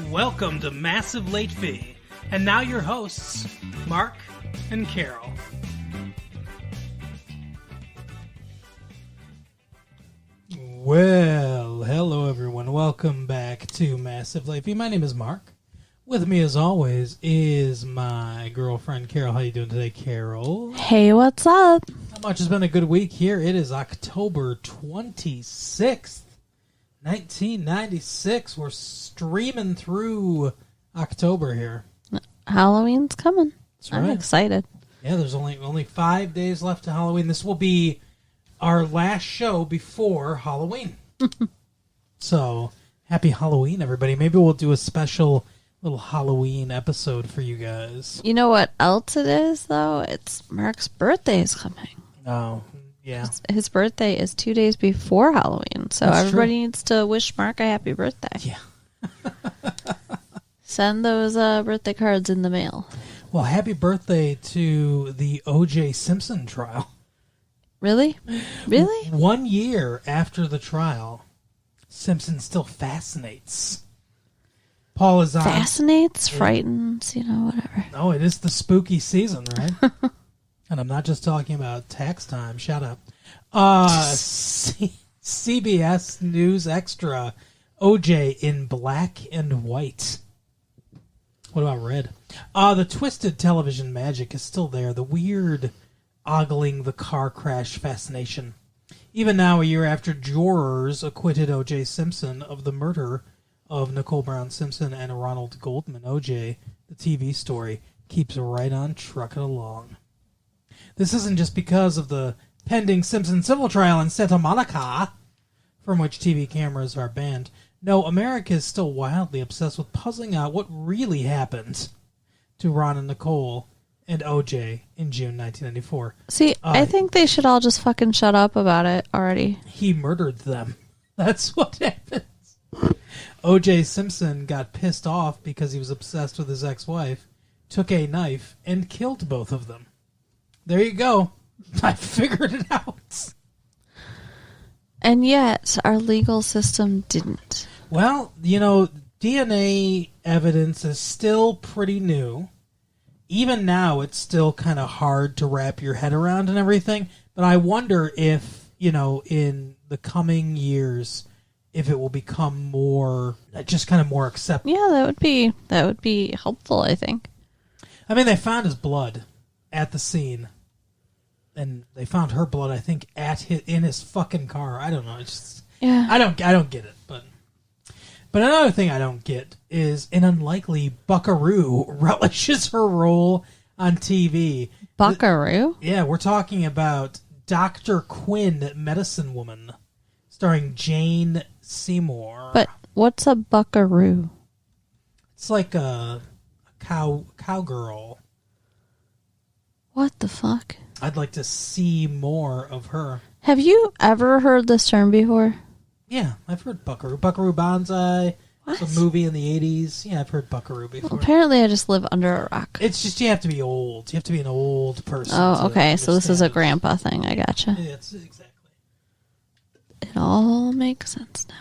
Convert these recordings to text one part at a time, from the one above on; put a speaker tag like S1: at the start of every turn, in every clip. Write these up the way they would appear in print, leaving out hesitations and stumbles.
S1: Welcome to Massive Late Fee. And now your hosts, Mark and Carol. Well, hello everyone. Welcome back to Massive Late Fee. My name is Mark. With me as always is my girlfriend Carol. How you doing today, Carol?
S2: Hey, what's up?
S1: How much? Has been a good week here. It is October 26th. 1996. We're streaming through October here.
S2: Halloween's coming.
S1: That's right.
S2: I'm excited.
S1: Yeah, there's only 5 days left to Halloween. This will be our last show before Halloween. So, happy Halloween, everybody. Maybe we'll do a special little Halloween episode for you guys.
S2: You know what else it is, though? It's Mark's birthday is coming.
S1: Oh, yeah.
S2: His birthday is 2 days before Halloween, so
S1: That's
S2: everybody
S1: true.
S2: needs to wish Mark a happy birthday.
S1: Yeah.
S2: Send those birthday cards in the mail.
S1: Well, happy birthday to the O.J. Simpson trial.
S2: Really? Really?
S1: 1 year after the trial, Simpson still fascinates. Paul is on.
S2: Fascinates, frightens, whatever.
S1: Oh, it is the spooky season, right? And I'm not just talking about tax time. Shut up. CBS News Extra. OJ in black and white. What about red? The twisted television magic is still there. The weird ogling the car crash fascination. Even now, a year after jurors acquitted O.J. Simpson of the murder of Nicole Brown Simpson and Ronald Goldman, O.J., the TV story, keeps right on trucking along. This isn't just because of the pending Simpson civil trial in Santa Monica, from which TV cameras are banned. No, America is still wildly obsessed with puzzling out what really happened to Ron and Nicole and O.J. in June 1994.
S2: See, I think they should all just fucking shut up about it already.
S1: He murdered them. That's what happens. O.J. Simpson got pissed off because he was obsessed with his ex-wife, took a knife, and killed both of them. There you go. I figured it out.
S2: And yet, our legal system didn't.
S1: Well, DNA evidence is still pretty new. Even now, it's still kind of hard to wrap your head around and everything. But I wonder if, in the coming years, if it will become more, just kind of more accepted.
S2: Yeah, that would be helpful, I think.
S1: I mean, they found his blood at the scene. And they found her blood, I think, in his fucking car. I don't know. It's just,
S2: yeah.
S1: I don't get it. But another thing I don't get is an unlikely Buckaroo relishes her role on TV.
S2: Buckaroo?
S1: Yeah, we're talking about Dr. Quinn, Medicine Woman, starring Jane Seymour.
S2: But what's a buckaroo?
S1: It's like a cowgirl.
S2: What the fuck?
S1: I'd like to see more of her.
S2: Have you ever heard this term before?
S1: Yeah, I've heard Buckaroo. Buckaroo Banzai.
S2: What?
S1: It's a movie in the 80s. Yeah, I've heard Buckaroo before.
S2: Well, apparently I just live under a rock.
S1: It's just you have to be old. You have to be an old person.
S2: Oh, okay. So this is a
S1: understand
S2: grandpa thing. I gotcha.
S1: it. Yeah, it's exactly.
S2: It all makes sense now.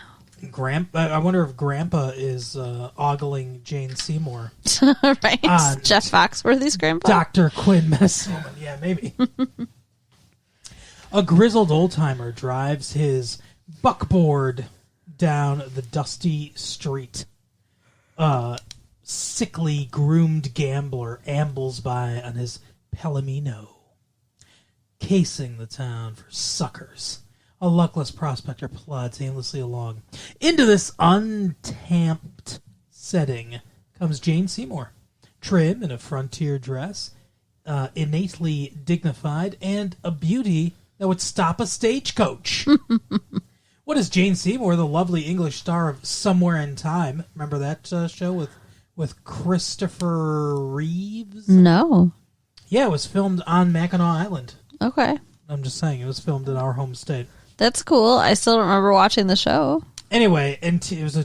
S1: I wonder if Grandpa is ogling Jane Seymour.
S2: Right? Jeff Foxworthy's grandpa?
S1: Dr. Quinn, Medicine Woman. Yeah, maybe. A grizzled old-timer drives his buckboard down the dusty street. A sickly, groomed gambler ambles by on his Palomino, casing the town for suckers. A luckless prospector plods aimlessly along. Into this untamped setting comes Jane Seymour, trim in a frontier dress, innately dignified, and a beauty that would stop a stagecoach. What is Jane Seymour, the lovely English star of Somewhere in Time? Remember that show with Christopher Reeves?
S2: No.
S1: Yeah, it was filmed on Mackinac Island.
S2: Okay.
S1: I'm just saying, it was filmed in our home state.
S2: That's cool. I still don't remember watching the show.
S1: Anyway, it was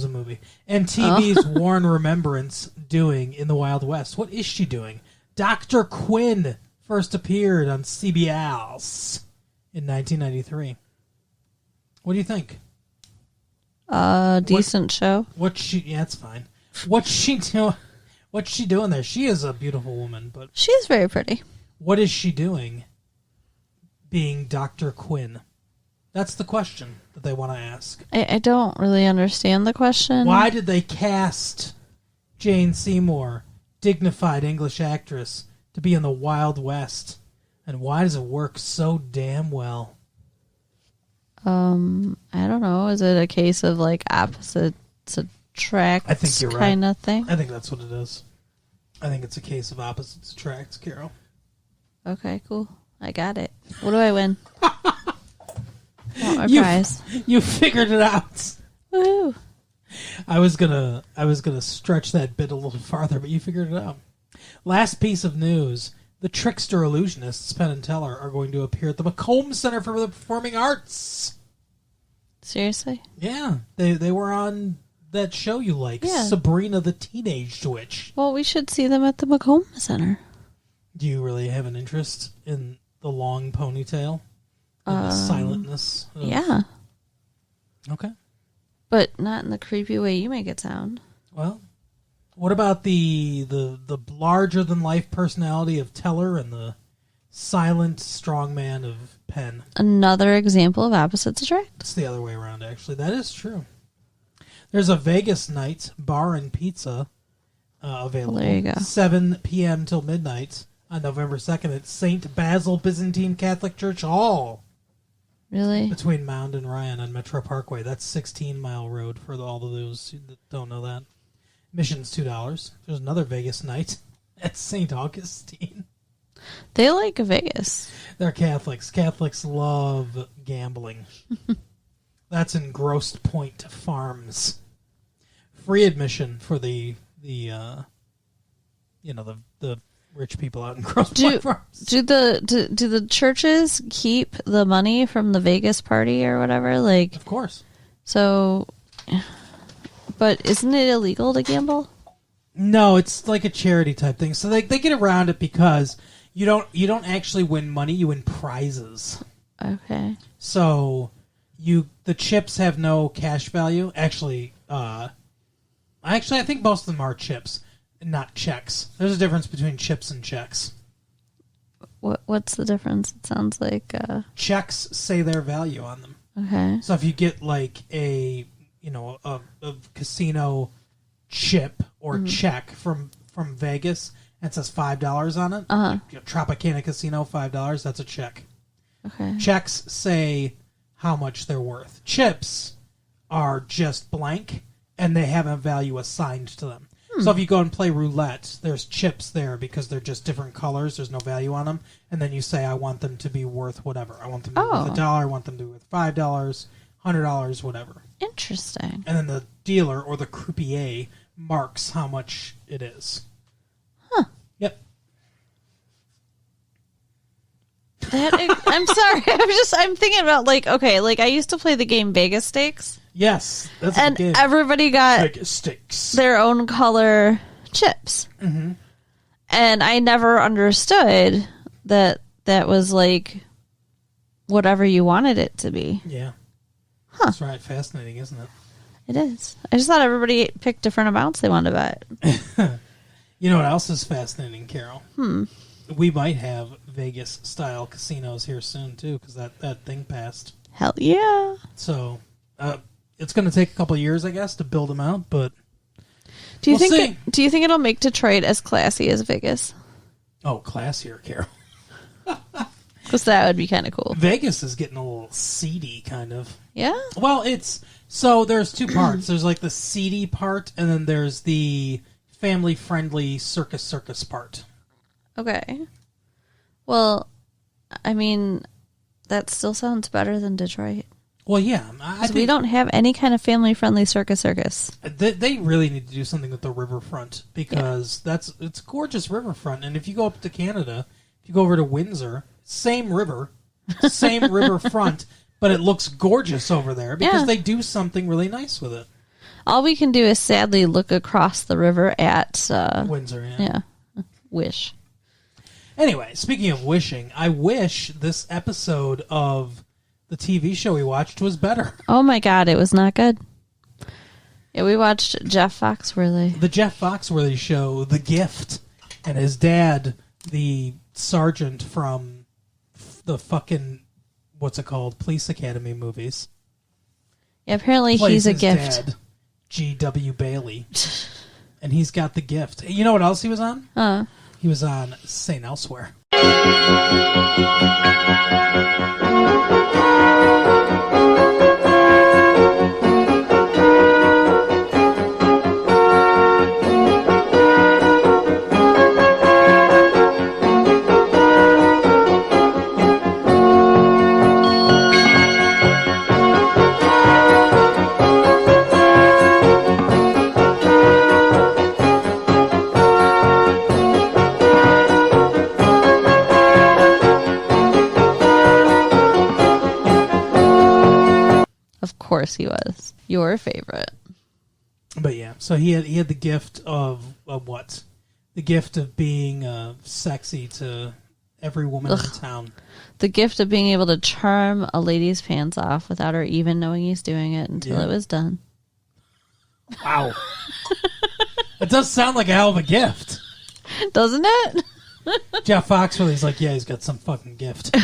S1: a movie. And TV's Warren Remembrance doing in the Wild West. What is she doing? Dr. Quinn first appeared on CBS in 1993. What do you think?
S2: Decent show.
S1: Yeah, it's fine. What's she doing? What's she doing there? She is a beautiful woman, but
S2: She is very pretty.
S1: what is she doing being Dr. Quinn? That's the question that they want to ask.
S2: I don't really understand the question.
S1: Why did they cast Jane Seymour, dignified English actress, to be in the Wild West? And why does it work so damn well?
S2: I don't know. Is it a case of like opposites attract
S1: I think you're right.
S2: kind of thing?
S1: I think that's what it is. I think it's a case of opposites attract, Carol.
S2: Okay, cool. I got it. What do I win? Want my prize.
S1: You figured it out.
S2: Woohoo.
S1: I was gonna stretch that bit a little farther, but you figured it out. Last piece of news: the trickster illusionists Penn and Teller are going to appear at the Macomb Center for the Performing Arts.
S2: Seriously?
S1: Yeah, they were on that show you like,
S2: Yeah.
S1: Sabrina the Teenage Witch.
S2: Well, we should see them at the Macomb Center.
S1: Do you really have an interest in the long ponytail and the silentness?
S2: Yeah.
S1: Okay.
S2: But not in the creepy way you make it sound.
S1: Well, what about the larger than life personality of Teller and the silent strongman of Penn?
S2: Another example of opposites attract.
S1: It's the other way around, actually. That is true. There's a Vegas night bar and pizza available.
S2: Well, there you go.
S1: 7 p.m. till midnight on November 2nd at St. Basil Byzantine Catholic Church Hall.
S2: Really?
S1: Between Mound and Ryan on Metro Parkway. That's 16-mile road for all of those that don't know that. Admission's $2. There's another Vegas night at St. Augustine.
S2: They like Vegas.
S1: They're Catholics. Catholics love gambling. That's in Grosse Pointe Farms. Free admission for the rich people out in Grosse Pointe Farms.
S2: Do the churches keep the money from the Vegas party or whatever? Like,
S1: Of course.
S2: so, but isn't it illegal to gamble?
S1: No, it's like a charity type thing. So they get around it because you don't actually win money, you win prizes.
S2: Okay.
S1: So the chips have no cash value. Actually, I think most of them are chips, not checks. There's a difference between chips and checks.
S2: What's the difference? It sounds like
S1: Checks say their value on them.
S2: okay.
S1: So if you get like a casino chip or check from Vegas and it says $5 on it, Tropicana Casino $5, that's a check.
S2: Okay.
S1: Checks say how much they're worth. Chips are just blank, and they have a value assigned to them. So if you go and play roulette, there's chips there because they're just different colors. There's no value on them. And then you say, I want them to be worth whatever. I want them to be worth $1. I want them to be worth $5, $100, whatever.
S2: Interesting.
S1: And then the dealer or the croupier marks how much it is.
S2: Huh.
S1: Yep.
S2: I'm sorry. I'm thinking about like I used to play the game Vegas Stakes.
S1: Yes, that's
S2: and
S1: a good game.
S2: Everybody got
S1: Vegas Stakes.
S2: their own color chips.
S1: Mm-hmm.
S2: And I never understood that was like whatever you wanted it to be.
S1: Yeah.
S2: Huh.
S1: That's right. Fascinating, isn't it?
S2: It is. I just thought everybody picked different amounts they wanted to bet.
S1: You know what else is fascinating, Carol? We might have Vegas-style casinos here soon, too, because that thing passed.
S2: Hell yeah.
S1: So, it's going to take a couple of years, I guess, to build them out, but
S2: Do you
S1: we'll
S2: think
S1: see.
S2: do you think it'll make Detroit as classy as Vegas?
S1: Oh, classier, Carol.
S2: Because that would be kind of cool.
S1: Vegas is getting a little seedy, kind of.
S2: Yeah?
S1: Well, there's two parts. There's like the seedy part, and then there's the family-friendly circus part.
S2: Okay. Well, I mean, that still sounds better than Detroit.
S1: Well, yeah. I think
S2: we don't have any kind of family-friendly circus.
S1: They really need to do something with the riverfront because it's a gorgeous riverfront. And if you go up to Canada, if you go over to Windsor, same riverfront, but it looks gorgeous over there because they do something really nice with it.
S2: All we can do is sadly look across the river at
S1: Windsor.
S2: Yeah. Wish.
S1: Anyway, speaking of wishing, I wish this episode of the TV show we watched was better.
S2: Oh my God, it was not good. Yeah, we watched Jeff Foxworthy.
S1: The Jeff Foxworthy show, The Gift, and his dad, the sergeant from the fucking, what's it called, Police Academy movies.
S2: Yeah, apparently
S1: Plays
S2: he's a
S1: his
S2: gift.
S1: dad, G.W. Bailey. And he's got The Gift. You know what else he was on? He was on St. Elsewhere.
S2: Of course he was. Your favorite.
S1: But yeah, so he had the gift of what? The gift of being sexy to every woman in town.
S2: The gift of being able to charm a lady's pants off without her even knowing he's doing it until it was done.
S1: Wow. It does sound like a hell of a gift.
S2: Doesn't it?
S1: Jeff Foxworthy's like, yeah, he's got some fucking gift.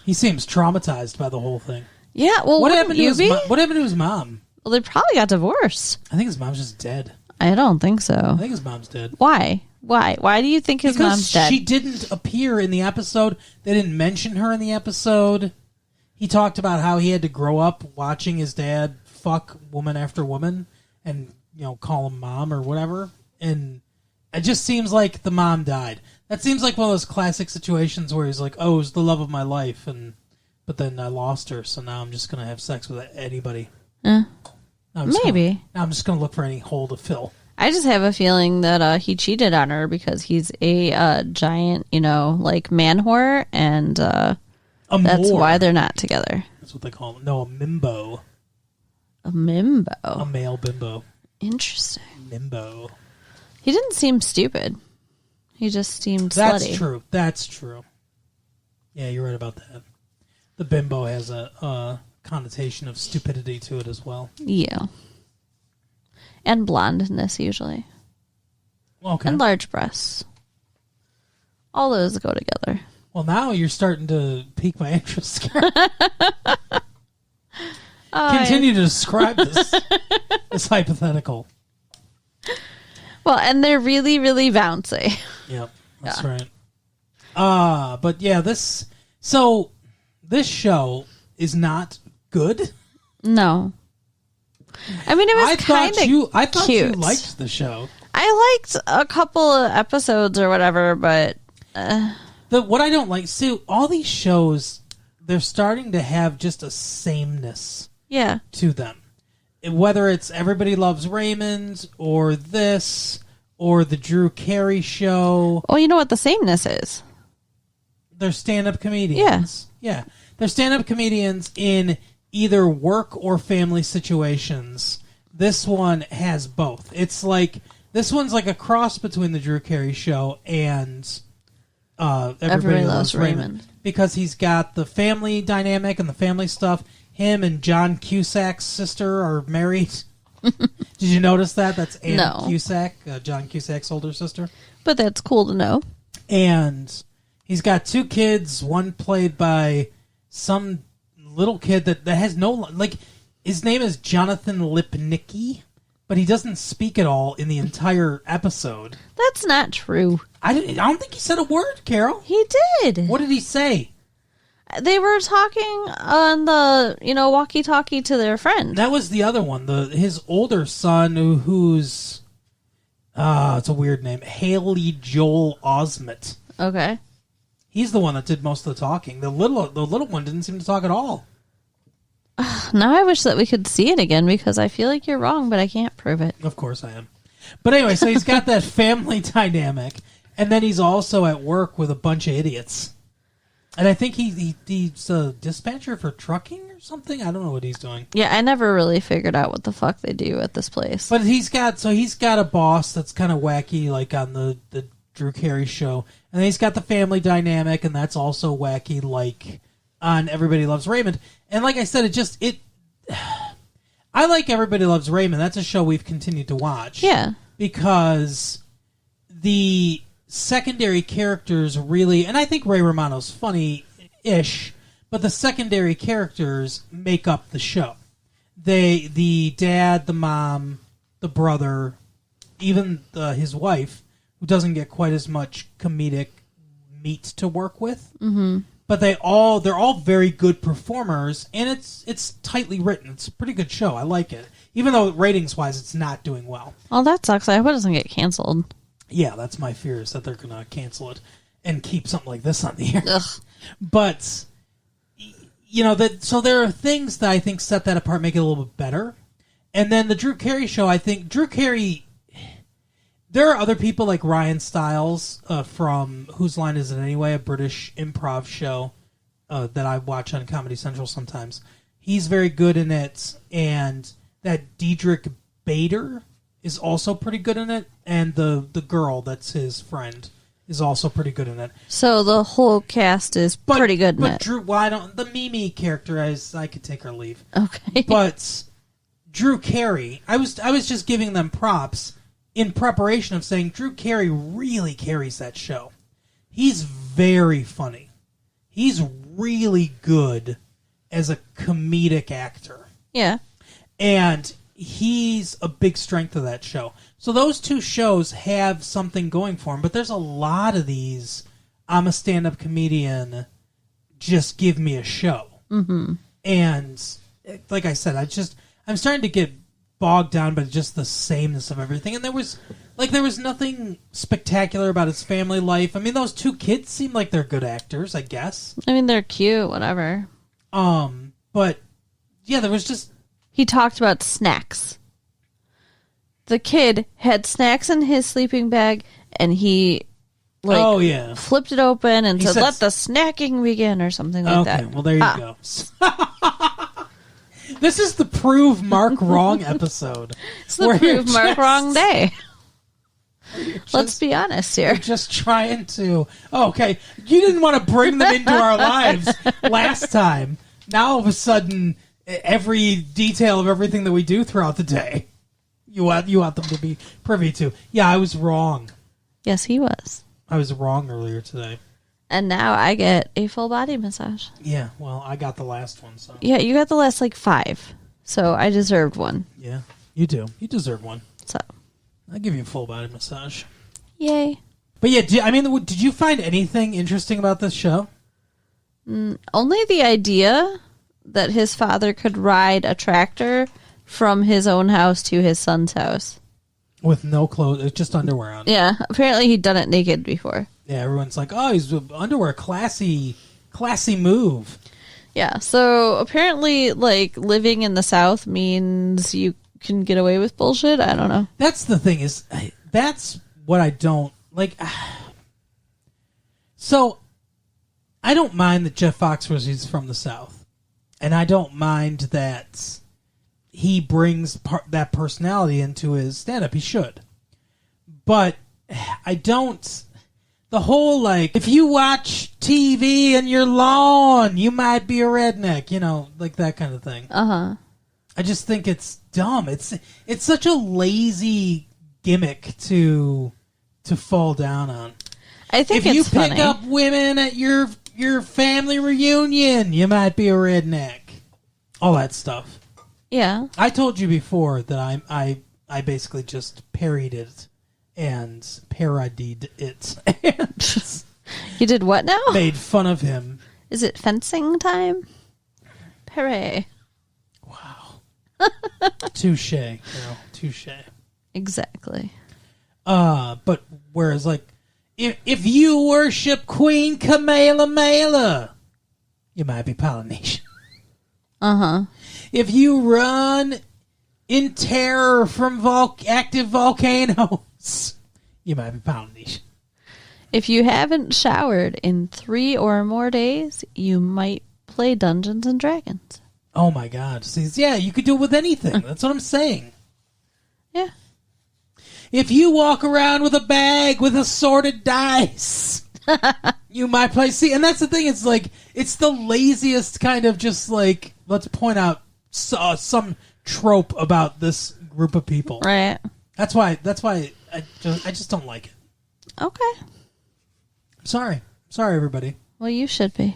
S1: He seems traumatized by the whole thing.
S2: Yeah, well,
S1: What happened to
S2: you
S1: his
S2: be?
S1: what happened to his mom?
S2: Well, they probably got divorced.
S1: I think his mom's just dead.
S2: I don't think so.
S1: I think his mom's dead.
S2: Why? Why do you think his
S1: Because
S2: mom's dead?
S1: she didn't appear in the episode. They didn't mention her in the episode. He talked about how he had to grow up watching his dad fuck woman after woman and, call him mom or whatever. And it just seems like the mom died. That seems like one of those classic situations where he's like, oh, it was the love of my life, but then I lost her, so now I'm just going to have sex with anybody.
S2: Maybe.
S1: Now I'm just going to look for any hole to fill.
S2: I just have a feeling that he cheated on her because he's a giant, man whore, and that's why they're not together.
S1: That's what they call him. No, a mimbo.
S2: A mimbo.
S1: A male bimbo.
S2: Interesting.
S1: Mimbo.
S2: He didn't seem stupid. He just seemed
S1: That's
S2: slutty.
S1: true. That's true. Yeah, you're right about that. The bimbo has a connotation of stupidity to it as well.
S2: Yeah. And blondness, usually.
S1: Okay.
S2: And large breasts. All those go together.
S1: Well, now you're starting to pique my interest. Continue to describe this hypothetical.
S2: Well, and they're really, really bouncy.
S1: Yep, that's right. But yeah, this show is not good.
S2: No. I mean, it was kind of
S1: I thought
S2: cute.
S1: you liked the show.
S2: I liked a couple of episodes or whatever, but...
S1: What I don't like, all these shows, they're starting to have just a sameness to them. Whether it's Everybody Loves Raymond, or this, or the Drew Carey Show.
S2: Well, you know what the sameness is?
S1: They're stand-up comedians. Yeah. They're stand-up comedians in either work or family situations. This one has both. It's like, this one's like a cross between the Drew Carey Show and Everybody Loves Raymond. Because he's got the family dynamic and the family stuff. Him and John Cusack's sister are married. Did you notice that? That's Anna Cusack, John Cusack's older sister.
S2: But that's cool to know.
S1: And he's got two kids, one played by some little kid that has no... his name is Jonathan Lipnicki, but he doesn't speak at all in the entire episode.
S2: That's not true.
S1: I don't think he said a word, Carol.
S2: He did.
S1: What did he say?
S2: They were talking on the, walkie-talkie to their friend.
S1: That was the other one. His older son, who's... it's a weird name. Haley Joel Osment.
S2: Okay.
S1: He's the one that did most of the talking. The little one didn't seem to talk at all.
S2: Now I wish that we could see it again because I feel like you're wrong, but I can't prove it.
S1: Of course I am. But anyway, so he's got that family dynamic, and then he's also at work with a bunch of idiots. And I think he's a dispatcher for trucking or something. I don't know what he's doing.
S2: Yeah, I never really figured out what the fuck they do at this place.
S1: But he's got a boss that's kind of wacky, like on the Drew Carey Show. And then he's got the family dynamic, and that's also wacky, like on Everybody Loves Raymond. And like I said, I I like Everybody Loves Raymond. That's a show we've continued to watch.
S2: Yeah.
S1: Because the secondary characters really, and I think Ray Romano's funny-ish, but the secondary characters make up the show. The dad, the mom, the brother, even his wife, who doesn't get quite as much comedic meat to work with. Mm-hmm. But they're all very good performers, and it's tightly written. It's a pretty good show. I like it, even though ratings-wise it's not doing well.
S2: Oh, that sucks. I hope it doesn't get canceled.
S1: Yeah, that's my fear, is that they're going to cancel it and keep something like this on the air.
S2: Ugh.
S1: But so there are things that I think set that apart, make it a little bit better. And then the Drew Carey show, I think Drew Carey. There are other people like Ryan Stiles from Whose Line Is It Anyway, a British improv show that I watch on Comedy Central sometimes. He's very good in it, and that Diedrich Bader is also pretty good in it, and the girl that's his friend is also pretty good in it.
S2: So the whole cast is pretty good in it.
S1: Drew, the Mimi character, I could take or leave.
S2: Okay.
S1: But Drew Carey, I was just giving them props in preparation of saying Drew Carey really carries that show. He's very funny. He's really good as a comedic actor.
S2: Yeah.
S1: And he's a big strength of that show. So those two shows have something going for them, but there's a lot of these, I'm a stand-up comedian, just give me a show. Mm-hmm. And like I said, I'm starting to get bogged down by just the sameness of everything. And there was nothing spectacular about his family life. I mean, those two kids seem like they're good actors, I guess.
S2: I mean, they're cute, whatever.
S1: But yeah, there was just...
S2: He talked about snacks. The kid had snacks in his sleeping bag, and he flipped it open and said, "Let the snacking begin," or something like that. Okay,
S1: well, there you go. This is the Prove Mark Wrong episode.
S2: It's the Prove Mark Wrong day. Let's be honest here.
S1: We're just trying to... Oh, okay, you didn't want to bring them into our lives last time. Now, all of a sudden, every detail of everything that we do throughout the day, you want them to be privy to. Yeah, I was wrong.
S2: Yes, he was.
S1: I was wrong earlier today.
S2: And now I get a full body massage.
S1: Yeah, well, I got the last one. So
S2: yeah, you got the last 5. So I deserved one.
S1: Yeah, you do. You deserve one.
S2: So
S1: I'll give you a full body massage.
S2: Yay.
S1: But yeah, did you find anything interesting about this show?
S2: Only the idea that his father could ride a tractor from his own house to his son's house.
S1: With no clothes, just underwear on.
S2: Yeah, apparently he'd done it naked before.
S1: Yeah, everyone's like, oh, he's underwear, classy move.
S2: Yeah, so apparently, living in the South means you can get away with bullshit. I don't know.
S1: That's the thing that's what I don't like. So, I don't mind that Jeff Foxworthy's from the South, and I don't mind that he brings that personality into his stand-up. He should, but I don't. The whole, if you watch TV in your lawn, you might be a redneck, that kind of thing.
S2: Uh-huh.
S1: I just think it's dumb. It's such a lazy gimmick to fall down on.
S2: I think
S1: if
S2: it's
S1: you pick
S2: funny.
S1: up women at your family reunion, you might be a redneck. All that stuff.
S2: Yeah.
S1: I told you before that I basically just parried it. And parodied it.
S2: You did what now?
S1: Made fun of him.
S2: Is it fencing time? Hooray.
S1: Wow. Touche, girl. Touche.
S2: Exactly.
S1: But whereas, if you worship Queen Kamehameha, you might be Polynesian.
S2: Uh-huh.
S1: If you run in terror from active volcanoes, you might be Polynesian.
S2: If you haven't showered in 3 or more days, you might play Dungeons and Dragons.
S1: Oh my God. See, yeah, you could do it with anything. That's what I'm saying.
S2: Yeah.
S1: If you walk around with a bag with assorted dice, you might play. See, and that's the thing. It's it's the laziest kind of just let's point out some trope about this group of people.
S2: Right.
S1: That's why I just don't like it.
S2: Okay.
S1: Sorry, everybody.
S2: Well, you should be.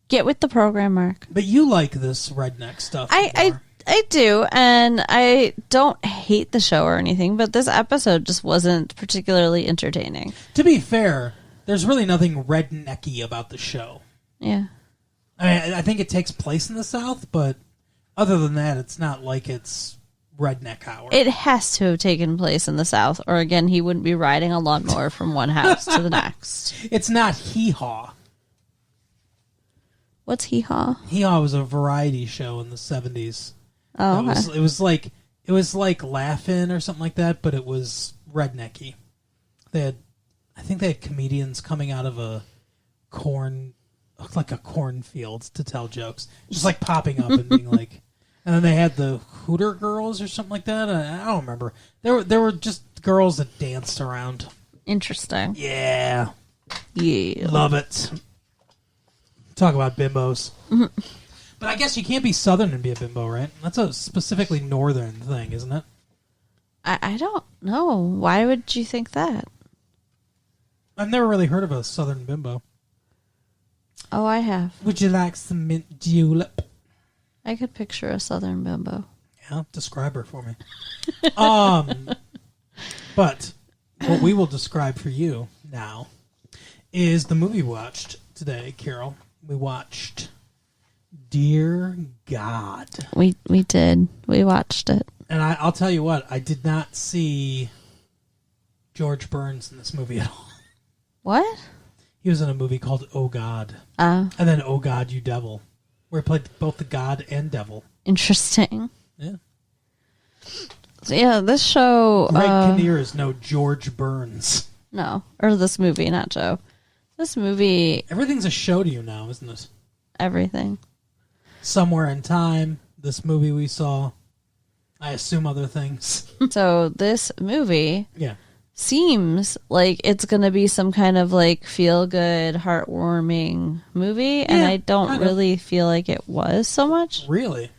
S2: Get with the program, Mark.
S1: But you like this redneck stuff.
S2: I do, and I don't hate the show or anything, but this episode just wasn't particularly entertaining.
S1: To be fair, there's really nothing rednecky about the show.
S2: Yeah.
S1: I mean, I think it takes place in the South, but other than that, it's not like it's redneck hour.
S2: It has to have taken place in the South, or again, he wouldn't be riding a lawnmower from one house to the next.
S1: It's not Hee Haw.
S2: What's Hee Haw?
S1: Hee Haw was a variety show in the 70s.
S2: Oh, okay.
S1: It was like Laugh-In or something like that, but it was rednecky. I think they had comedians coming out of a cornfield to tell jokes, just like popping up and being like. And then they had the Hooter Girls or something like that. I don't remember. There were just girls that danced around.
S2: Interesting.
S1: Yeah.
S2: Yeah.
S1: Love it. Talk about bimbos. Mm-hmm. But I guess you can't be Southern and be a bimbo, right? That's a specifically Northern thing, isn't it?
S2: I don't know. Why would you think that?
S1: I've never really heard of a Southern bimbo.
S2: Oh, I have.
S1: Would you like some mint julep?
S2: I could picture a Southern bimbo.
S1: Yeah, describe her for me. But what we will describe for you now is the movie we watched today, Carol. We watched Dear God.
S2: We did. We watched it.
S1: And I'll tell you what, I did not see George Burns in this movie at all.
S2: What?
S1: He was in a movie called Oh God. And then Oh God, You Devil, where he played both the God and devil.
S2: Interesting.
S1: Yeah.
S2: So yeah, this show...
S1: Greg Kinnear is no George Burns.
S2: No. Or this movie, not Joe. This movie...
S1: Everything's a show to you now, isn't it?
S2: Everything.
S1: Somewhere in Time, this movie we saw. I assume other things.
S2: So this movie...
S1: Yeah.
S2: Seems like it's going to be some kind of like feel-good, heartwarming movie, and I don't really feel like it was so much.
S1: Really?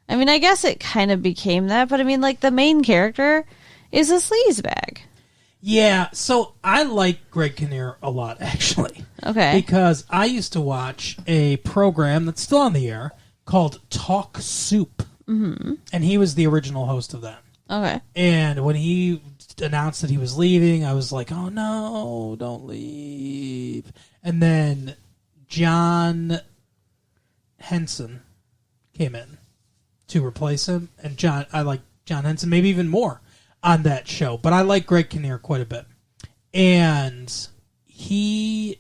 S2: I mean, I guess it kind of became that, but I mean, like, the main character is a sleazebag.
S1: Yeah, so I like Greg Kinnear a lot, actually.
S2: Okay.
S1: Because I used to watch a program that's still on the air called Talk Soup. Mm-hmm. And he was the original host of that.
S2: Okay.
S1: And when he announced that he was leaving, I was like, oh no, don't leave. And then John Henson came in to replace him. And I like John Henson, maybe even more on that show. But I like Greg Kinnear quite a bit. And he's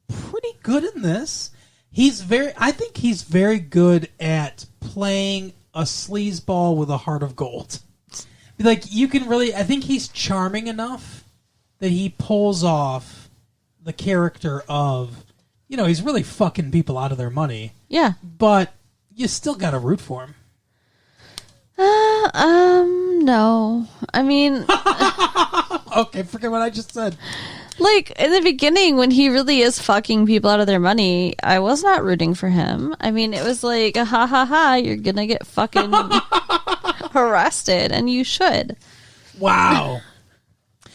S1: pretty good in this. I think he's very good at playing a sleazeball with a heart of gold. Like, you can really... I think he's charming enough that he pulls off the character of... You know, he's really fucking people out of their money.
S2: Yeah.
S1: But you still gotta root for him.
S2: No. I mean...
S1: Okay, forget what I just said.
S2: Like, in the beginning, when he really is fucking people out of their money, I was not rooting for him. I mean, it was like, ha ha ha, you're gonna get fucking arrested, and you should.
S1: Wow.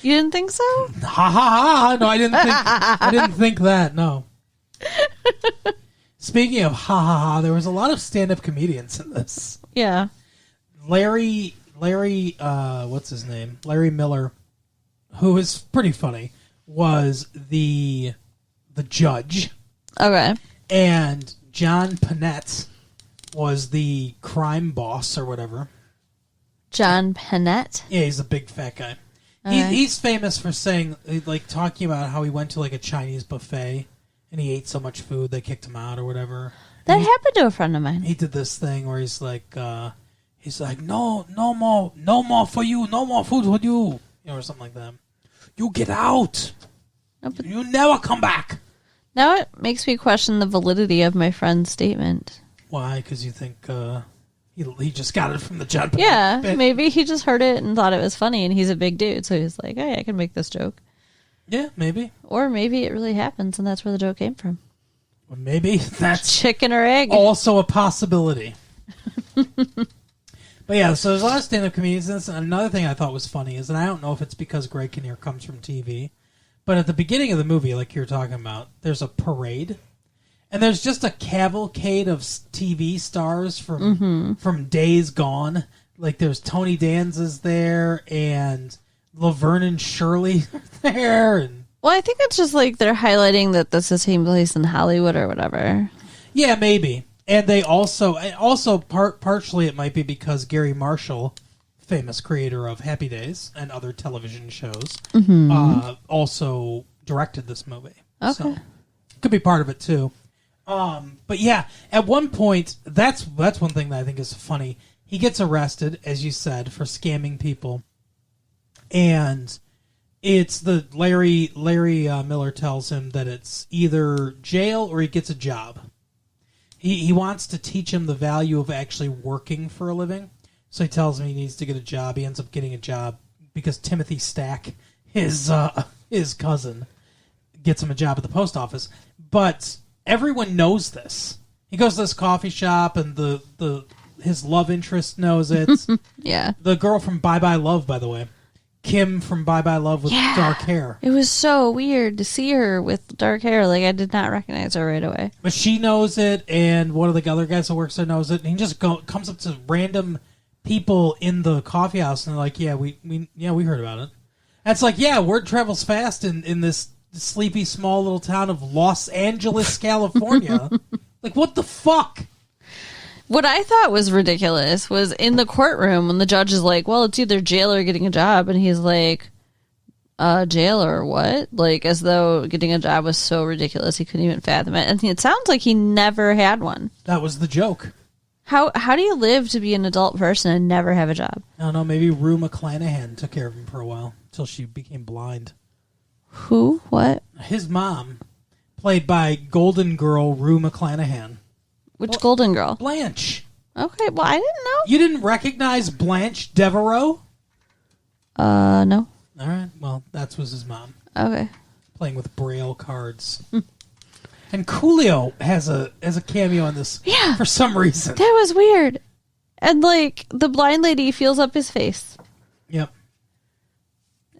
S2: You didn't think so?
S1: Ha ha ha. No, I didn't think that, no. Speaking of ha ha ha, there was a lot of stand-up comedians in this.
S2: Yeah.
S1: Larry, what's his name? Larry Miller, who is pretty funny, was the judge.
S2: Okay.
S1: And John Panette was the crime boss or whatever.
S2: John Panette?
S1: Yeah, he's a big fat guy.
S2: Okay.
S1: He's famous for saying, like, talking about how he went to, like, a Chinese buffet and he ate so much food they kicked him out or whatever.
S2: That happened to a friend of mine.
S1: He did this thing where he's like, no more for you, no more food for you, or something like that. You get out. No, but you never come back.
S2: Now it makes me question the validity of my friend's statement.
S1: Why? Because you think he just got it from the John.
S2: Yeah, maybe he just heard it and thought it was funny, and he's a big dude, so he's like, "Hey, I can make this joke."
S1: Yeah, maybe.
S2: Or maybe it really happens, and that's where the joke came from.
S1: Well, maybe that's
S2: chicken or egg.
S1: Also a possibility. But yeah, so there's a lot of stand-up comedians in this. And another thing I thought was funny is, and I don't know if it's because Greg Kinnear comes from TV, but at the beginning of the movie, like you were talking about, there's a parade. And there's just a cavalcade of TV stars from days gone. Like there's Tony Danza's there, and Laverne and Shirley there. And
S2: well, I think it's just like they're highlighting that this is taking place in Hollywood or whatever.
S1: Yeah, maybe. And they also partially it might be because Gary Marshall, famous creator of Happy Days and other television shows, also directed this movie.
S2: Okay.
S1: So, could be part of it too. But yeah, at one point, that's one thing that I think is funny. He gets arrested, as you said, for scamming people, and it's the Larry Miller tells him that it's either jail or he gets a job. He wants to teach him the value of actually working for a living. So he tells him he needs to get a job. He ends up getting a job because Timothy Stack, his cousin, gets him a job at the post office. But everyone knows this. He goes to this coffee shop, and his love interest knows it.
S2: Yeah.
S1: The girl from Bye Bye Love, by the way. Kim from Bye Bye Love with dark hair.
S2: It was so weird to see her with dark hair. Like, I did not recognize her right away.
S1: But she knows it, and one of the other guys that works there knows it, and he just comes up to random people in the coffee house, and they're like, yeah, we heard about it. And it's like, yeah, word travels fast in this sleepy, small little town of Los Angeles, California. Like, what the fuck?
S2: What I thought was ridiculous was in the courtroom when the judge is like, well, it's either jail or getting a job. And he's like, jail or what? Like, as though getting a job was so ridiculous he couldn't even fathom it. And it sounds like he never had one.
S1: That was the joke.
S2: How do you live to be an adult person and never have a job?
S1: I don't know. Maybe Rue McClanahan took care of him for a while until she became blind.
S2: Who? What?
S1: His mom, played by Golden Girl Rue McClanahan.
S2: Which Golden Girl?
S1: Blanche.
S2: Okay, well, I didn't know.
S1: You didn't recognize Blanche Devereaux?
S2: No.
S1: All right, well, that was his mom.
S2: Okay.
S1: Playing with Braille cards. And Coolio has a cameo in this for some reason.
S2: That was weird. And, like, the blind lady feels up his face.
S1: Yep.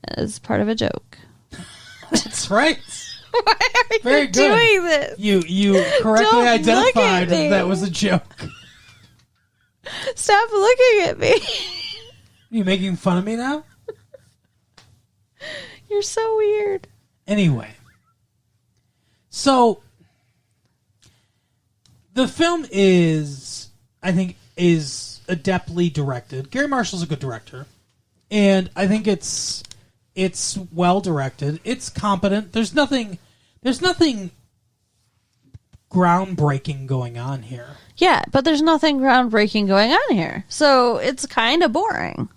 S2: As part of a joke.
S1: That's right.
S2: Why are
S1: Very
S2: you
S1: good.
S2: doing this?
S1: You correctly
S2: Don't
S1: identified that was a joke.
S2: Stop looking at me.
S1: Are you making fun of me now?
S2: You're so weird.
S1: Anyway. So, the film is adeptly directed. Gary Marshall's a good director. And I think it's well directed. It's competent. There's nothing groundbreaking going on here.
S2: Yeah, but there's nothing groundbreaking going on here. So it's kind of boring.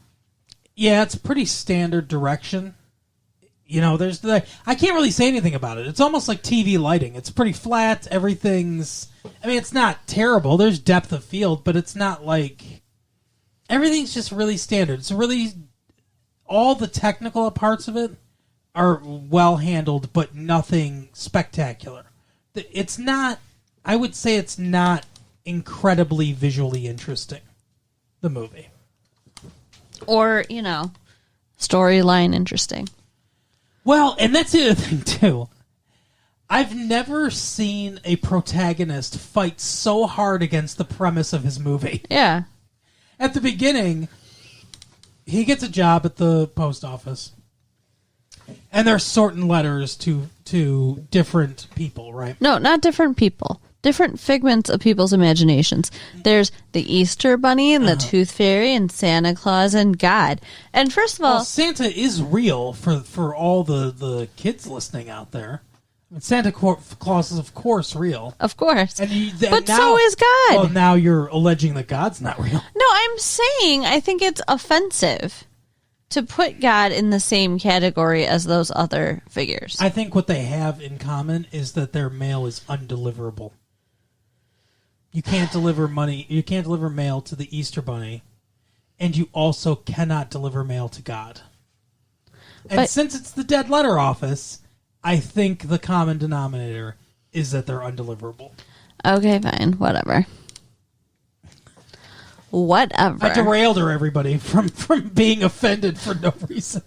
S1: Yeah, it's pretty standard direction. You know, I can't really say anything about it. It's almost like TV lighting. It's pretty flat. It's not terrible. There's depth of field, but it's not like everything's just really standard. It's really all the technical parts of it are well handled, but nothing spectacular. It's not, I would say it's not incredibly visually interesting, the movie.
S2: Or, storyline interesting.
S1: Well, and that's the other thing, too. I've never seen a protagonist fight so hard against the premise of his movie.
S2: Yeah.
S1: At the beginning, he gets a job at the post office, and they're sorting letters to different people, right?
S2: No, not different people. Different figments of people's imaginations. There's the Easter Bunny and the Tooth Fairy and Santa Claus and God. And first of all,
S1: Santa is real for all the kids listening out there. Santa Claus is, of course, real.
S2: Of course. But
S1: now,
S2: so is God.
S1: Well, now you're alleging that God's not real.
S2: No, I'm saying I think it's offensive to put God in the same category as those other figures.
S1: I think what they have in common is that their mail is undeliverable. You can't deliver money. You can't deliver mail to the Easter Bunny, and you also cannot deliver mail to God. And since it's the dead letter office, I think the common denominator is that they're undeliverable.
S2: Okay, fine. Whatever. Whatever.
S1: I derailed her, everybody, from being offended for no reason.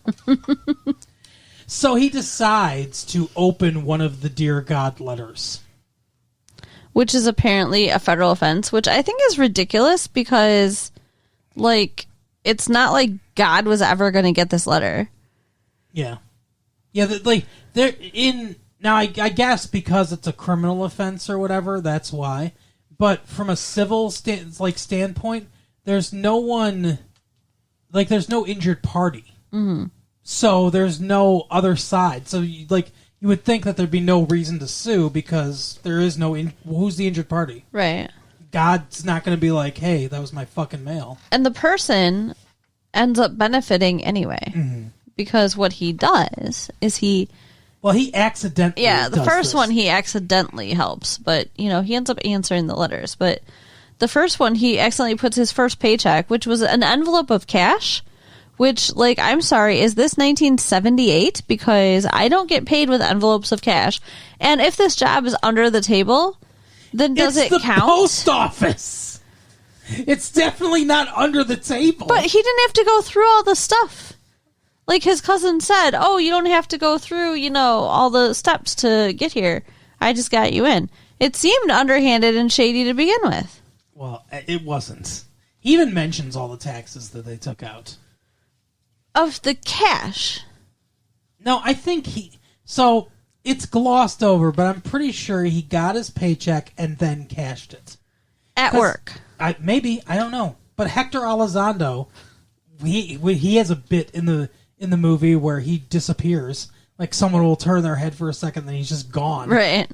S1: So he decides to open one of the Dear God letters.
S2: Which is apparently a federal offense, which I think is ridiculous because, like, it's not like God was ever going to get this letter.
S1: Yeah. Yeah, like, they're in... Now, I guess because it's a criminal offense or whatever, that's why. But from a civil standpoint, there's no one... Like, there's no injured party.
S2: Mm-hmm.
S1: So there's no other side. So, you would think that there'd be no reason to sue because there is no... who's the injured party?
S2: Right. God's
S1: not going to be like, hey, that was my fucking mail.
S2: And the person ends up benefiting anyway. Mm-hmm. Because what he does is he...
S1: Well, he accidentally
S2: the first one he accidentally helps. But, he ends up answering the letters. But the first one, he accidentally puts his first paycheck, which was an envelope of cash... Which, I'm sorry, is this 1978? Because I don't get paid with envelopes of cash. And if this job is under the table, then does it count? It's the
S1: post office. It's definitely not under the table.
S2: But he didn't have to go through all the stuff. Like his cousin said, oh, you don't have to go through, all the steps to get here. I just got you in. It seemed underhanded and shady to begin with.
S1: Well, it wasn't. He even mentions all the taxes that they took out.
S2: Of the cash.
S1: No, I think so it's glossed over, but I'm pretty sure he got his paycheck and then cashed it.
S2: At work.
S1: Maybe, I don't know. But Hector Elizondo, he has a bit in the movie where he disappears. Like someone will turn their head for a second, then he's just gone.
S2: Right.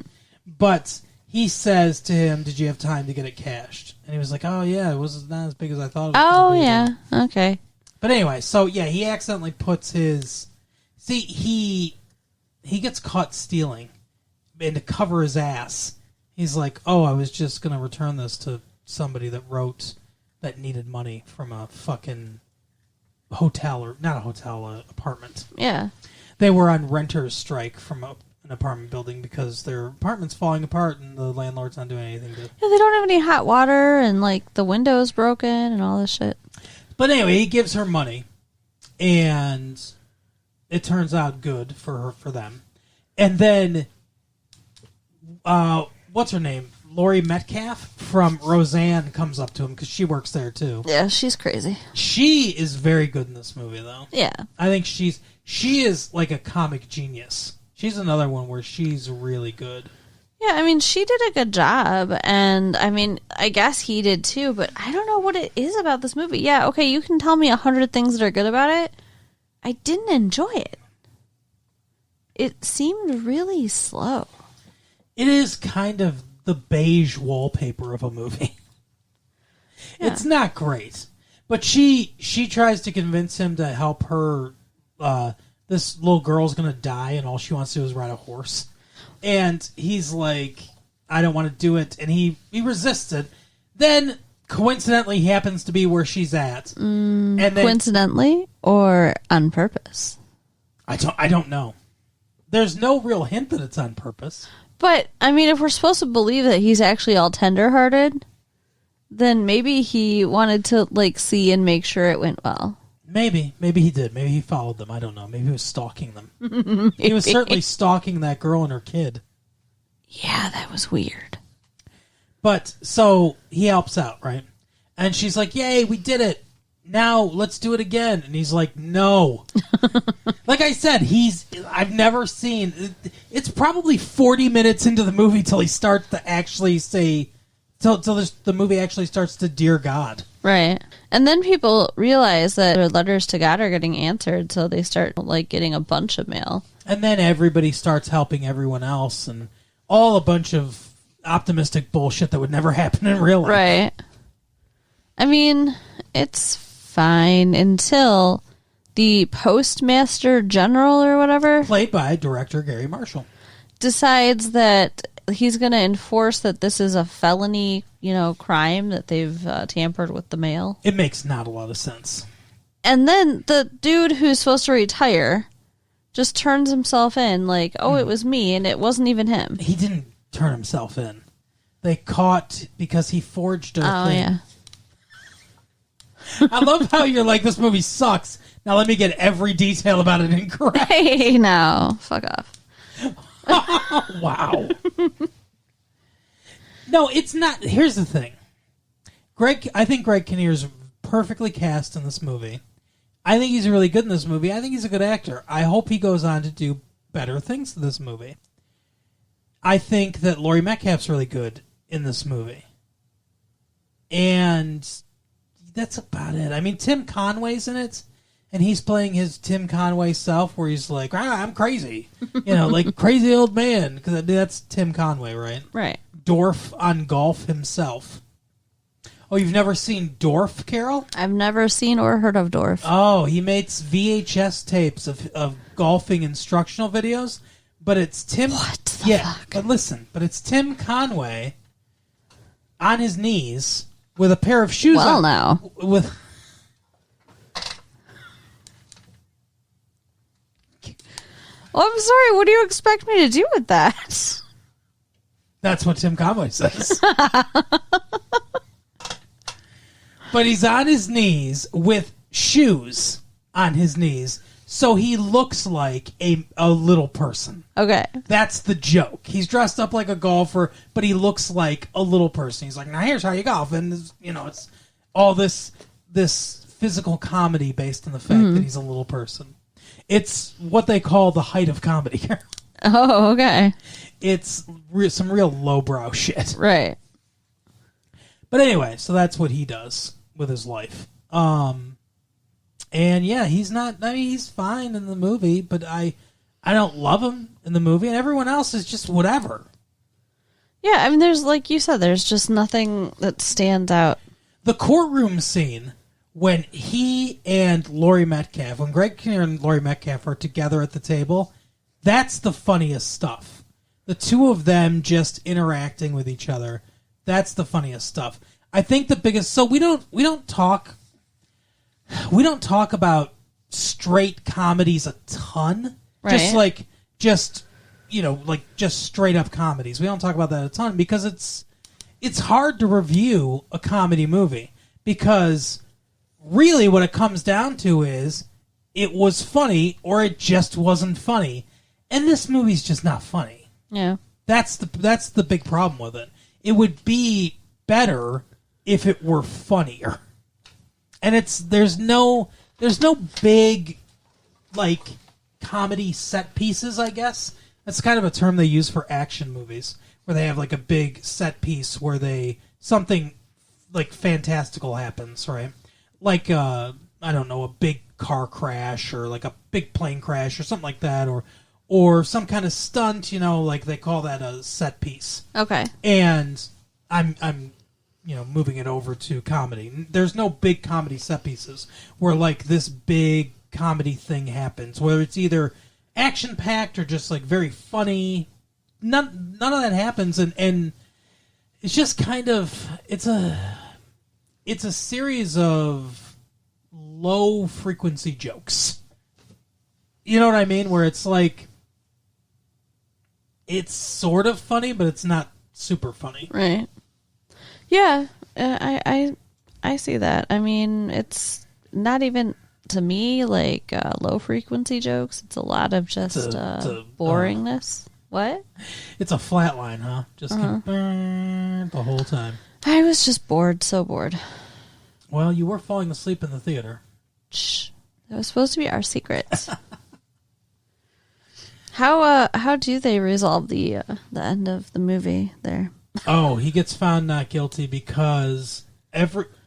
S1: But he says to him, did you have time to get it cashed? And he was like, oh yeah, it was not as big as I thought it was.
S2: Oh yeah, okay.
S1: But anyway, so yeah, he accidentally puts his... See, he gets caught stealing, and to cover his ass, he's like, oh, I was just going to return this to somebody that needed money from a fucking hotel, or not a hotel, apartment.
S2: Yeah.
S1: They were on renter's strike from an apartment building because their apartment's falling apart and the landlord's not doing anything to...
S2: Yeah, they don't have any hot water, and the window's broken and all this shit.
S1: But anyway, he gives her money, and it turns out good for them. And then, what's her name? Laurie Metcalf from Roseanne comes up to him because she works there too.
S2: Yeah, she's crazy.
S1: She is very good in this movie, though.
S2: Yeah,
S1: I think she is like a comic genius. She's another one where she's really good.
S2: Yeah, I mean, she did a good job, and I mean, I guess he did too, but I don't know what it is about this movie. Yeah, okay, you can tell me 100 things that are good about it. I didn't enjoy it. It seemed really slow.
S1: It is kind of the beige wallpaper of a movie. Yeah. It's not great, but she tries to convince him to help her. This little girl's going to die, and all she wants to do is ride a horse. And he's like, I don't want to do it. And he resists it. Then, coincidentally, he happens to be where she's at. And then,
S2: coincidentally or on purpose?
S1: I don't know. There's no real hint that it's on purpose.
S2: But, I mean, if we're supposed to believe that he's actually all tender-hearted, then maybe he wanted to, see and make sure it went well.
S1: Maybe he did. Maybe he followed them. I don't know. Maybe he was stalking them. He was certainly stalking that girl and her kid.
S2: Yeah, that was weird.
S1: But, so, he helps out, right? And she's like, yay, we did it. Now, let's do it again. And he's like, no. Like I said, I've never seen... It's probably 40 minutes into the movie till he starts to actually say... Till the movie actually starts to Dear God.
S2: Right. And then people realize that their letters to God are getting answered, so they start, getting a bunch of mail.
S1: And then everybody starts helping everyone else, and all a bunch of optimistic bullshit that would never happen in real life.
S2: Right. I mean, it's fine until the Postmaster General or whatever,
S1: played by director Gary Marshall,
S2: decides that he's going to enforce that this is a felony, crime, that they've tampered with the mail.
S1: It makes not a lot of sense.
S2: And then the dude who's supposed to retire just turns himself in it was me, and it wasn't even him.
S1: He didn't turn himself in. They caught because he forged a thing.
S2: Yeah.
S1: I love how you're like, this movie sucks. Now let me get every detail about it incorrect.
S2: Hey, no. Fuck off.
S1: Wow. No, it's not. Here's the thing. I think Greg Kinnear's perfectly cast in this movie. I think he's really good in this movie. I think he's a good actor. I hope he goes on to do better things in this movie. I think that Laurie Metcalf's really good in this movie. And that's about it. I mean, Tim Conway's in it, and he's playing his Tim Conway self where he's like, I'm crazy. Like crazy old man. Because that's Tim Conway, right?
S2: Right.
S1: Dorf on golf himself. Oh, you've never seen Dorf, Carol?
S2: I've never seen or heard of Dorf.
S1: Oh, he makes VHS tapes of golfing instructional videos, but it's Tim.
S2: What the fuck?
S1: But listen, it's Tim Conway on his knees with a pair of shoes.
S2: Well,
S1: on,
S2: now
S1: with.
S2: Well, I'm sorry. What do you expect me to do with that?
S1: That's what Tim Conway says. But he's on his knees with shoes on his knees, so he looks like a little person.
S2: Okay.
S1: That's the joke. He's dressed up like a golfer, but he looks like a little person. He's like, now here's how you golf. And, it's all this physical comedy based on the fact that he's a little person. It's what they call the height of comedy.
S2: Oh, okay.
S1: It's some real lowbrow shit.
S2: Right.
S1: But anyway, so that's what he does with his life. And yeah, he's fine in the movie, but I don't love him in the movie, and everyone else is just whatever.
S2: Yeah, I mean, there's, like you said, there's just nothing that stands out.
S1: The courtroom scene when he and Laurie Metcalf, when Greg Kinnear and Laurie Metcalf are together at the table, that's the funniest stuff. The two of them just interacting with each other, that's the funniest stuff. I think the biggest... So we don't talk about straight comedies a ton.
S2: Right.
S1: Just straight up comedies. We don't talk about that a ton because it's hard to review a comedy movie because really what it comes down to is it was funny or it just wasn't funny. And this movie's just not funny.
S2: Yeah. That's
S1: the big problem with it. It would be better if it were funnier. And there's no big comedy set pieces, I guess. That's kind of a term they use for action movies, where they have like a big set piece where something like fantastical happens, right? Like I don't know, a big car crash or like a big plane crash or something like that, or some kind of stunt, like they call that a set piece.
S2: Okay.
S1: And I'm moving it over to comedy. There's no big comedy set pieces where like this big comedy thing happens, whether it's either action packed or just like very funny. None of that happens, and it's just kind of it's a series of low frequency jokes. You know what I mean? Where it's like it's sort of funny, but it's not super funny.
S2: Right. Yeah, I see that. I mean, it's not even, to me, like low frequency jokes. It's a lot of just boringness. What?
S1: It's a flat line, huh? Just the whole time.
S2: I was just bored, so bored.
S1: Well, you were falling asleep in the theater.
S2: Shh. That was supposed to be our secret. How do they resolve the end of the movie there?
S1: Oh, he gets found not guilty because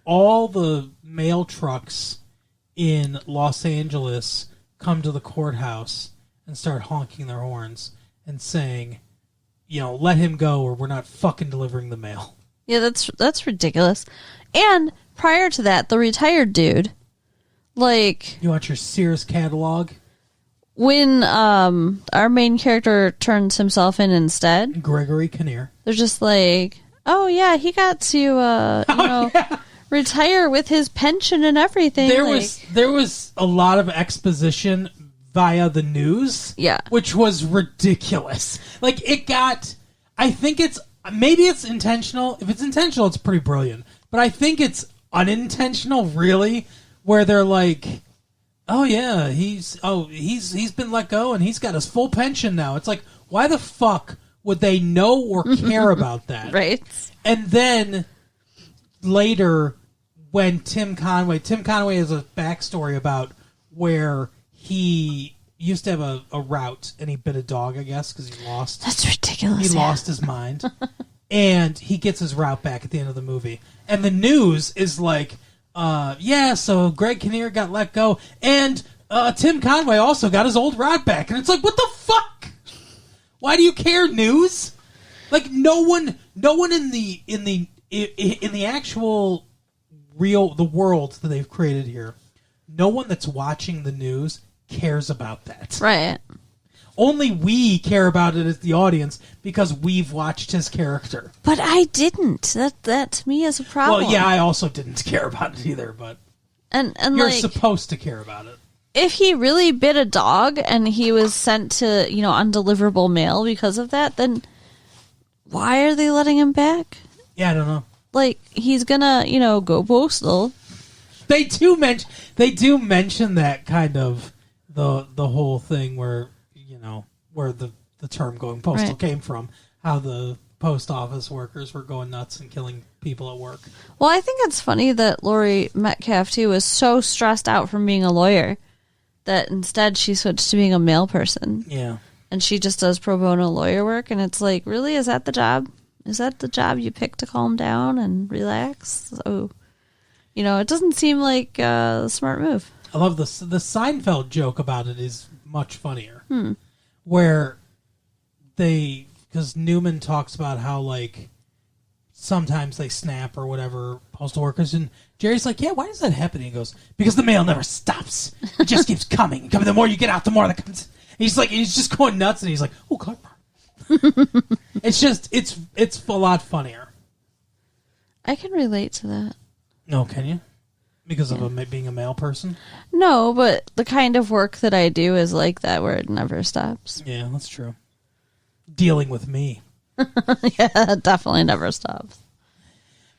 S1: all the mail trucks in Los Angeles come to the courthouse and start honking their horns and saying, let him go or we're not fucking delivering the mail.
S2: Yeah, that's ridiculous. And prior to that, the retired dude, like...
S1: You want your Sears catalog?
S2: When our main character turns himself in instead...
S1: Gregory Kinnear.
S2: They're just like, oh yeah, he got to, retire with his pension and everything.
S1: There was a lot of exposition via the news.
S2: Yeah.
S1: Which was ridiculous. Like, I think maybe it's intentional. If it's intentional, it's pretty brilliant. But I think it's unintentional, really, where they're like, oh yeah, he's been let go and he's got his full pension now. It's like, why the fuck would they know or care about that?
S2: Right.
S1: And then later, when Tim Conway has a backstory about where he used to have a route and he bit a dog, I guess, because he lost.
S2: That's ridiculous.
S1: He lost his mind. And he gets his route back at the end of the movie. And the news is like, so Greg Kinnear got let go, and Tim Conway also got his old route back. And it's like, what the fuck? Why do you care, news? Like, no one in the actual the world that they've created here, no one that's watching the news cares about that.
S2: Right.
S1: Only we care about it as the audience because we've watched his character.
S2: But I didn't. That to me is a problem.
S1: Well, yeah, I also didn't care about it either, but
S2: and
S1: you're
S2: like,
S1: supposed to care about it.
S2: If he really bit a dog and he was sent to, undeliverable mail because of that, then why are they letting him back?
S1: Yeah, I don't know.
S2: Like, he's gonna, go postal.
S1: They do mention that kind of the whole thing where where the term going postal came from, how the post office workers were going nuts and killing people at work.
S2: Well, I think it's funny that Laurie Metcalf too was so stressed out from being a lawyer that instead she switched to being a mail person.
S1: Yeah.
S2: And she just does pro bono lawyer work, and it's like, really, is that the job? Is that the job you pick to calm down and relax? So, it doesn't seem like a smart move.
S1: I love the Seinfeld joke about it is much funnier. Where because Newman talks about how, like, sometimes they snap or whatever, postal workers, and Jerry's like, yeah, why does that happen? And he goes, because the mail never stops. It just keeps coming. The more you get out, the more that comes. And he's just going nuts, and he's like, oh, Clark. It's a lot funnier.
S2: I can relate to that.
S1: No, can you? Because of being a male person?
S2: No, but the kind of work that I do is like that, where it never stops.
S1: Yeah, that's true. Dealing with me.
S2: Yeah, it definitely never stops.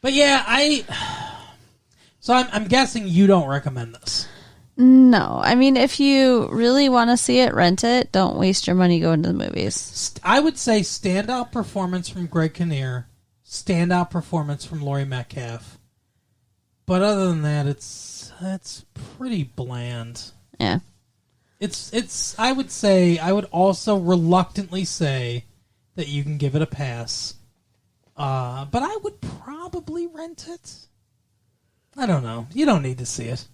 S1: But yeah, I'm guessing you don't recommend this.
S2: No. I mean, if you really want to see it, rent it. Don't waste your money going to the movies.
S1: I would say standout performance from Greg Kinnear, standout performance from Laurie Metcalf. But other than that, it's pretty bland.
S2: Yeah.
S1: I would also reluctantly say that you can give it a pass. But I would probably rent it. I don't know. You don't need to see it.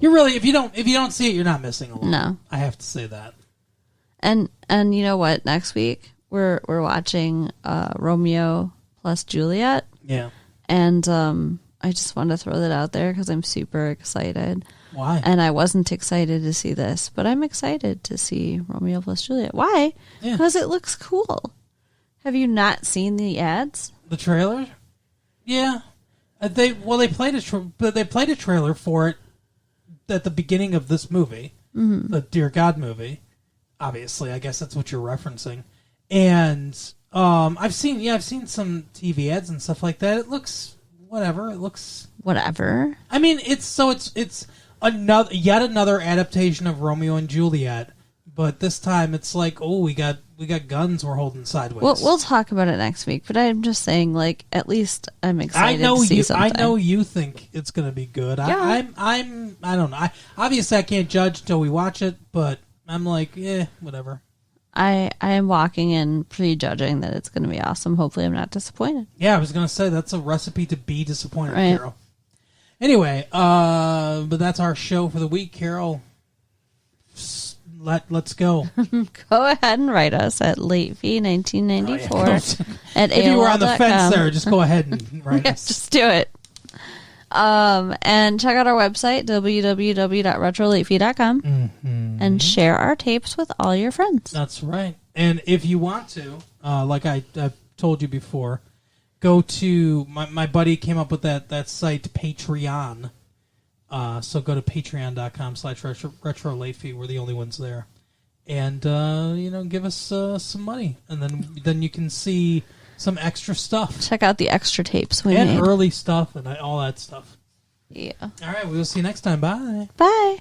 S1: You really, if you don't see it, you're not missing a lot.
S2: No.
S1: I have to say that.
S2: And you know what? Next week we're watching Romeo plus Juliet.
S1: Yeah.
S2: And I just want to throw that out there because I'm super excited.
S1: Why?
S2: And I wasn't excited to see this, but I'm excited to see Romeo plus Juliet. Why? Because it looks cool. Have you not seen the ads?
S1: The trailer? Yeah. They played a trailer for it at the beginning of this movie, the Dear God movie. Obviously, I guess that's what you're referencing. And I've seen some TV ads and stuff like that. It looks whatever. It looks
S2: whatever.
S1: I mean, it's another adaptation of Romeo and Juliet, but this time it's like, oh, we got guns we're holding sideways.
S2: We'll talk about it next week, but I'm just saying, like, at least I'm excited to see something.
S1: I know you think it's going to be good.
S2: Yeah.
S1: I don't know. Obviously I can't judge until we watch it, but I'm like, whatever.
S2: I am walking in prejudging that it's going to be awesome. Hopefully I'm not disappointed.
S1: Yeah, I was going to say that's a recipe to be disappointed,
S2: right.
S1: Carol. Anyway, but that's our show for the week, Carol. Let's go.
S2: Go ahead and write us at latefee1994 at AOL.com.
S1: If you were on the fence there, just go ahead and write us.
S2: Just do it. And check out our website, www.retrolatefee.com, and share our tapes with all your friends.
S1: That's right. And if you want to, like I told you before, go to my buddy came up with that site, Patreon. So go to patreon.com/retrolatefee. We're the only ones there. And, give us some money. And then you can see some extra stuff.
S2: Check out the extra tapes we
S1: and
S2: made.
S1: Early stuff and all that stuff.
S2: Yeah.
S1: All right, we will see you next time. Bye.
S2: Bye.